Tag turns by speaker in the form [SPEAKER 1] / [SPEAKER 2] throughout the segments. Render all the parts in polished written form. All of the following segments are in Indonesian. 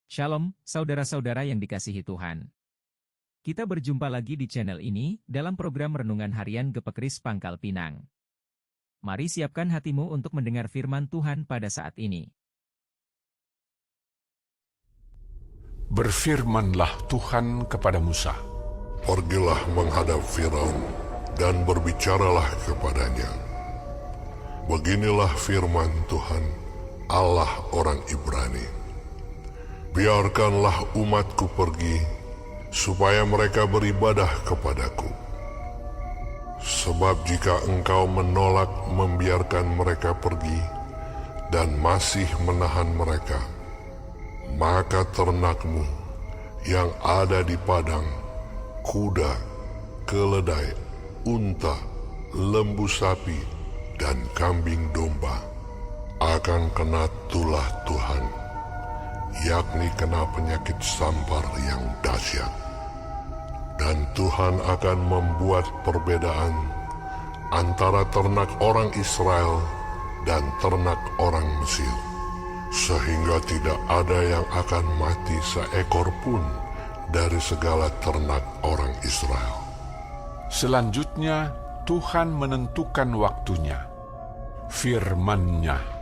[SPEAKER 1] Shalom, saudara-saudara yang dikasihi Tuhan. Kita berjumpa lagi di channel ini, dalam program Renungan Harian Gepekris Pangkal Pinang. Mari siapkan hatimu untuk mendengar firman Tuhan pada saat ini.
[SPEAKER 2] Berfirmanlah Tuhan kepada Musa.
[SPEAKER 3] Pergilah menghadap Firaun dan berbicaralah kepadanya. Beginilah firman Tuhan, Allah orang Ibrani. Biarkanlah umatku pergi, supaya mereka beribadah kepadaku. Sebab jika engkau menolak membiarkan mereka pergi, dan masih menahan mereka, maka ternakmu yang ada di padang, kuda, keledai, unta, lembu sapi, dan kambing domba, akan kena tulah Tuhan, yakni kena penyakit sampar yang dahsyat. Dan Tuhan akan membuat perbedaan antara ternak orang Israel dan ternak orang Mesir, sehingga tidak ada yang akan mati seekor pun dari segala ternak orang Israel.
[SPEAKER 2] Selanjutnya Tuhan menentukan waktunya. Firman-Nya,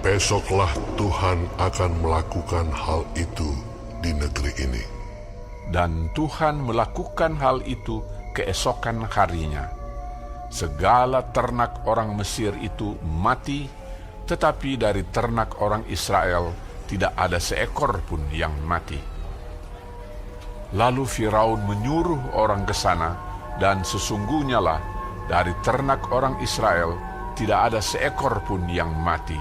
[SPEAKER 3] Besoklah Tuhan akan melakukan hal itu di negeri ini.
[SPEAKER 2] dan Tuhan melakukan hal itu keesokan harinya. Segala ternak orang Mesir itu mati, tetapi dari ternak orang Israel tidak ada seekor pun yang mati. Lalu Firaun menyuruh orang ke sana, dan sesungguhnya lah dari ternak orang Israel tidak ada seekor pun yang mati.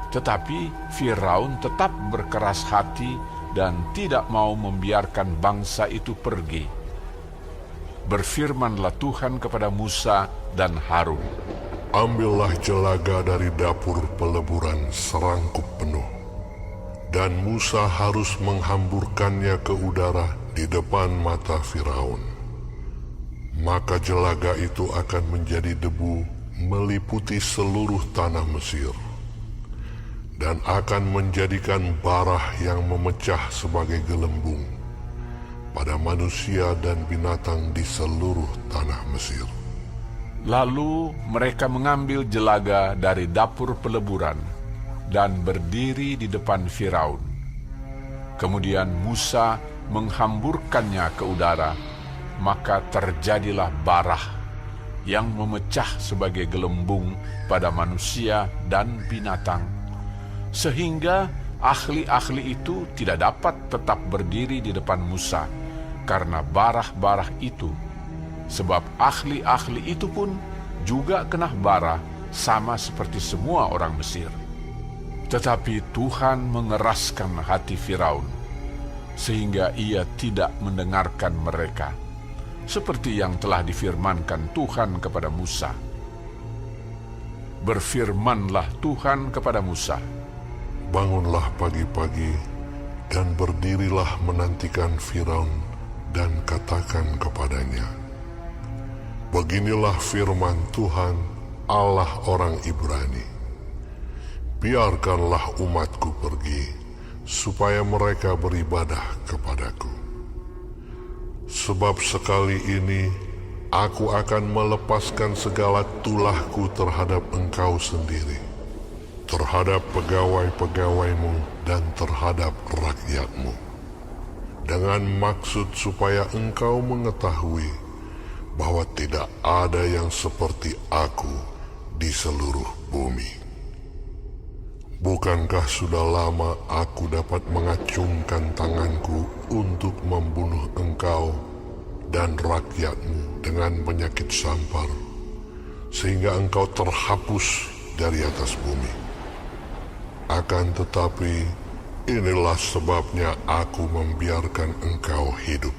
[SPEAKER 2] Tetapi Firaun tetap berkeras hati dan tidak mau membiarkan bangsa itu pergi. Berfirmanlah Tuhan kepada Musa dan Harun.
[SPEAKER 3] Ambillah jelaga dari dapur peleburan serangkup penuh, dan Musa harus menghamburkannya ke udara di depan mata Firaun. Maka jelaga itu akan menjadi debu meliputi seluruh tanah Mesir, dan akan menjadikan barah yang memecah sebagai gelembung pada manusia dan binatang di seluruh tanah Mesir.
[SPEAKER 2] Lalu mereka mengambil jelaga dari dapur peleburan dan berdiri di depan Firaun. Kemudian Musa menghamburkannya ke udara, maka terjadilah barah yang memecah sebagai gelembung pada manusia dan binatang, sehingga ahli-ahli itu tidak dapat tetap berdiri di depan Musa karena barah-barah itu. Sebab ahli-ahli itu pun juga kena bara sama seperti semua orang Mesir. Tetapi Tuhan mengeraskan hati Firaun, sehingga ia tidak mendengarkan mereka, seperti yang telah difirmankan Tuhan kepada Musa. Berfirmanlah Tuhan kepada Musa.
[SPEAKER 3] Bangunlah pagi-pagi dan berdirilah menantikan Firaun dan katakan kepadanya, beginilah firman Tuhan, Allah orang Ibrani. Biarkanlah umatku pergi, supaya mereka beribadah kepadaku. Sebab sekali ini aku akan melepaskan segala tulahku terhadap engkau sendiri, terhadap pegawai-pegawaimu dan terhadap rakyatmu, dengan maksud supaya engkau mengetahui bahwa tidak ada yang seperti aku di seluruh bumi. Bukankah sudah lama aku dapat mengacungkan tanganku untuk membunuh engkau dan rakyatmu dengan penyakit sampar, sehingga engkau terhapus dari atas bumi? Akan tetapi, inilah sebabnya aku membiarkan engkau hidup,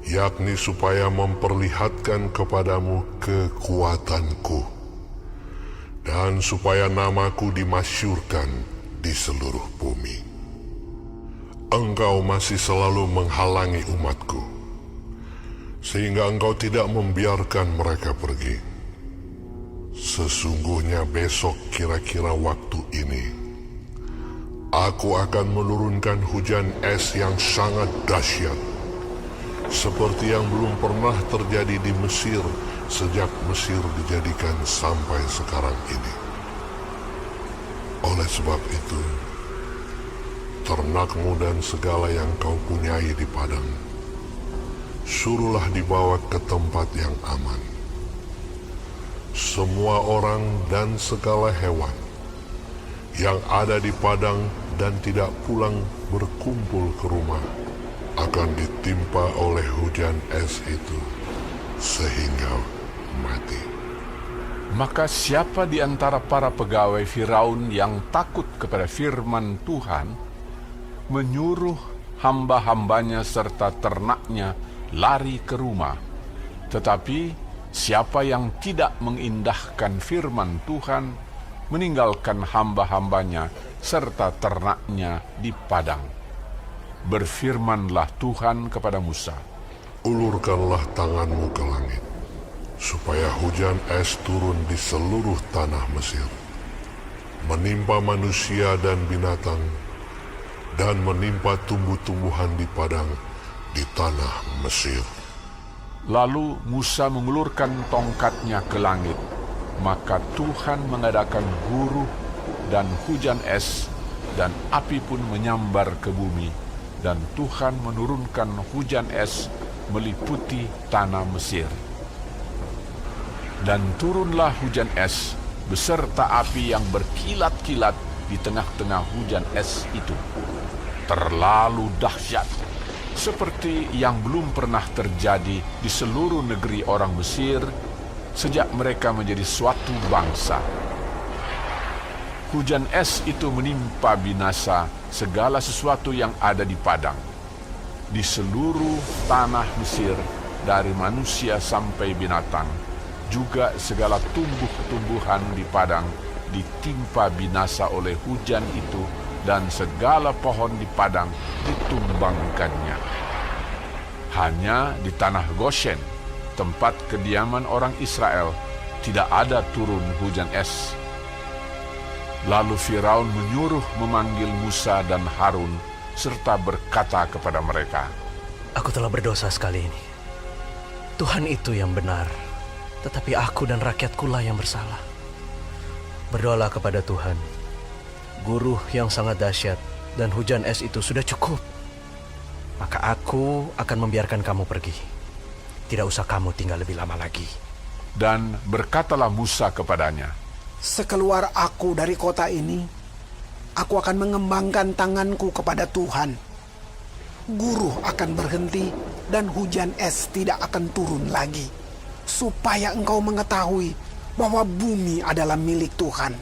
[SPEAKER 3] yakni supaya memperlihatkan kepadamu kekuatanku, dan supaya namaku dimasyurkan di seluruh bumi. Engkau masih selalu menghalangi umatku, sehingga engkau tidak membiarkan mereka pergi. Sesungguhnya besok kira-kira waktu ini, Aku akan menurunkan hujan es yang sangat dahsyat, seperti yang belum pernah terjadi di Mesir sejak Mesir dijadikan sampai sekarang ini. Oleh sebab itu, ternakmu dan segala yang kau punyai di padang, suruhlah dibawa ke tempat yang aman. Semua orang dan segala hewan yang ada di padang dan tidak pulang berkumpul ke rumah akan ditimpa oleh hujan es itu sehingga mati.
[SPEAKER 2] Maka siapa di antara para pegawai Firaun yang takut kepada firman Tuhan, menyuruh hamba-hambanya serta ternaknya lari ke rumah. Tetapi siapa yang tidak mengindahkan firman Tuhan, meninggalkan hamba-hambanya serta ternaknya di padang. Berfirmanlah Tuhan kepada Musa,
[SPEAKER 3] Ulurkanlah tanganmu ke langit, supaya hujan es turun di seluruh tanah Mesir, menimpa manusia dan binatang, dan menimpa tumbuh-tumbuhan di padang di tanah Mesir.
[SPEAKER 2] Lalu Musa mengulurkan tongkatnya ke langit, maka Tuhan mengadakan guruh dan hujan es, dan api pun menyambar ke bumi, dan Tuhan menurunkan hujan es meliputi tanah Mesir. Dan turunlah hujan es beserta api yang berkilat-kilat di tengah-tengah hujan es itu. Terlalu dahsyat, seperti yang belum pernah terjadi di seluruh negeri orang Mesir sejak mereka menjadi suatu bangsa. Hujan es itu menimpa binasa segala sesuatu yang ada di padang. Di seluruh tanah Mesir, dari manusia sampai binatang, juga segala tumbuh-tumbuhan di padang ditimpa binasa oleh hujan itu, dan segala pohon di padang ditumbangkannya. Hanya di tanah Goshen, tempat kediaman orang Israel, tidak ada turun hujan es. Lalu Firaun menyuruh memanggil Musa dan Harun, serta berkata kepada mereka,
[SPEAKER 4] Aku telah berdosa sekali ini. Tuhan itu yang benar, tetapi aku dan rakyatkulah yang bersalah. Berdoalah kepada Tuhan. Guruh yang sangat dahsyat dan hujan es itu sudah cukup. Maka aku akan membiarkan kamu pergi. Tidak usah kamu tinggal lebih lama lagi.
[SPEAKER 2] Dan berkatalah Musa kepadanya,
[SPEAKER 5] Sekeluar aku dari kota ini, aku akan mengembangkan tanganku kepada Tuhan. Guruh akan berhenti dan hujan es tidak akan turun lagi, supaya engkau mengetahui bahwa bumi adalah milik Tuhan.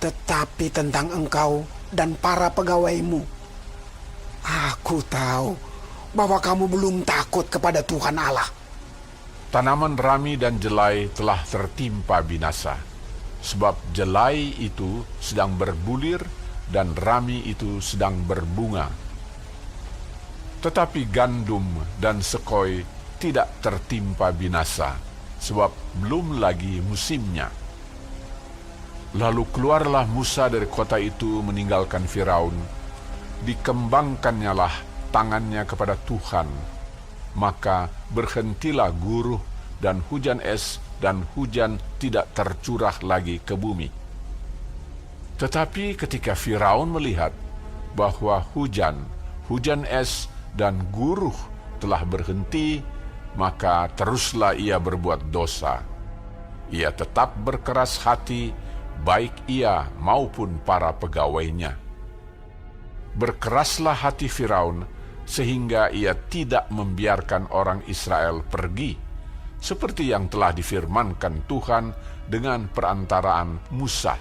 [SPEAKER 5] Tetapi tentang engkau dan para pegawaimu, aku tahu bahwa kamu belum takut kepada Tuhan Allah.
[SPEAKER 2] tanaman rami dan jelai telah tertimpa binasa, sebab jelai itu sedang berbulir dan rami itu sedang berbunga. Tetapi gandum dan sekoi tidak tertimpa binasa, sebab belum lagi musimnya. Lalu keluarlah Musa dari kota itu meninggalkan Firaun. Dikembangkannyalah tangannya kepada Tuhan. Maka berhentilah guruh dan hujan es, dan hujan tidak tercurah lagi ke bumi. Tetapi ketika Firaun melihat bahwa hujan es dan guruh telah berhenti, maka teruslah ia berbuat dosa. Ia tetap berkeras hati, baik ia maupun para pegawainya. Berkeraslah hati Firaun, sehingga ia tidak membiarkan orang Israel pergi, seperti yang telah difirmankan Tuhan dengan perantaraan Musa.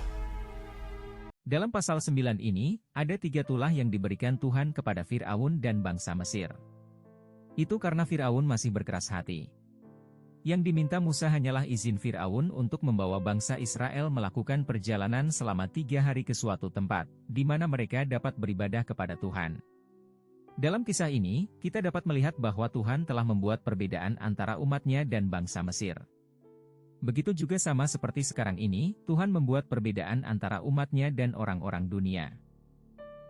[SPEAKER 1] Dalam pasal 9 ini, ada 3 tulah yang diberikan Tuhan kepada Firaun dan bangsa Mesir. Itu karena Firaun masih berkeras hati. Yang diminta Musa hanyalah izin Firaun untuk membawa bangsa Israel melakukan perjalanan selama 3 hari ke suatu tempat, di mana mereka dapat beribadah kepada Tuhan. Dalam kisah ini, kita dapat melihat bahwa Tuhan telah membuat perbedaan antara umatnya dan bangsa Mesir. Begitu juga sama seperti sekarang ini, Tuhan membuat perbedaan antara umatnya dan orang-orang dunia.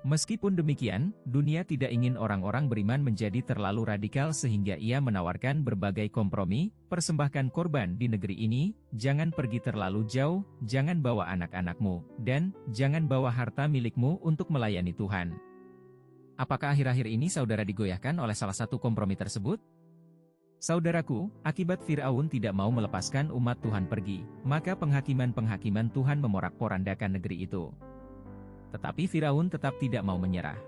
[SPEAKER 1] Meskipun demikian, dunia tidak ingin orang-orang beriman menjadi terlalu radikal sehingga ia menawarkan berbagai kompromi, persembahkan korban di negeri ini, jangan pergi terlalu jauh, jangan bawa anak-anakmu, dan jangan bawa harta milikmu untuk melayani Tuhan. Apakah akhir-akhir ini saudara digoyahkan oleh salah satu kompromi tersebut? Saudaraku, akibat Firaun tidak mau melepaskan umat Tuhan pergi, maka penghakiman-penghakiman Tuhan memorak-porandakan negeri itu. Tetapi Firaun tetap tidak mau menyerah.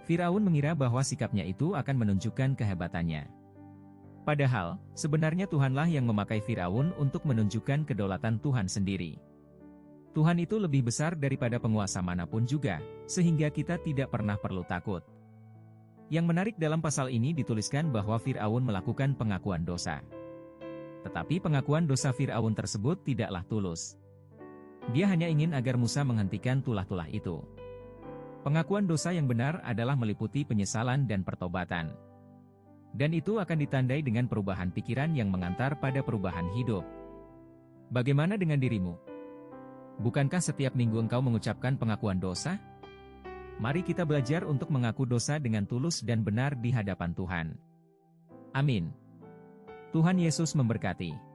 [SPEAKER 1] Firaun mengira bahwa sikapnya itu akan menunjukkan kehebatannya. Padahal, sebenarnya Tuhanlah yang memakai Firaun untuk menunjukkan kedaulatan Tuhan sendiri. Tuhan itu lebih besar daripada penguasa manapun juga, sehingga kita tidak pernah perlu takut. Yang menarik dalam pasal ini dituliskan bahwa Firaun melakukan pengakuan dosa. Tetapi pengakuan dosa Firaun tersebut tidaklah tulus. Dia hanya ingin agar Musa menghentikan tulah-tulah itu. Pengakuan dosa yang benar adalah meliputi penyesalan dan pertobatan. Dan itu akan ditandai dengan perubahan pikiran yang mengantar pada perubahan hidup. Bagaimana dengan dirimu? Bukankah setiap minggu engkau mengucapkan pengakuan dosa? Mari kita belajar untuk mengaku dosa dengan tulus dan benar di hadapan Tuhan. Amin. Tuhan Yesus memberkati.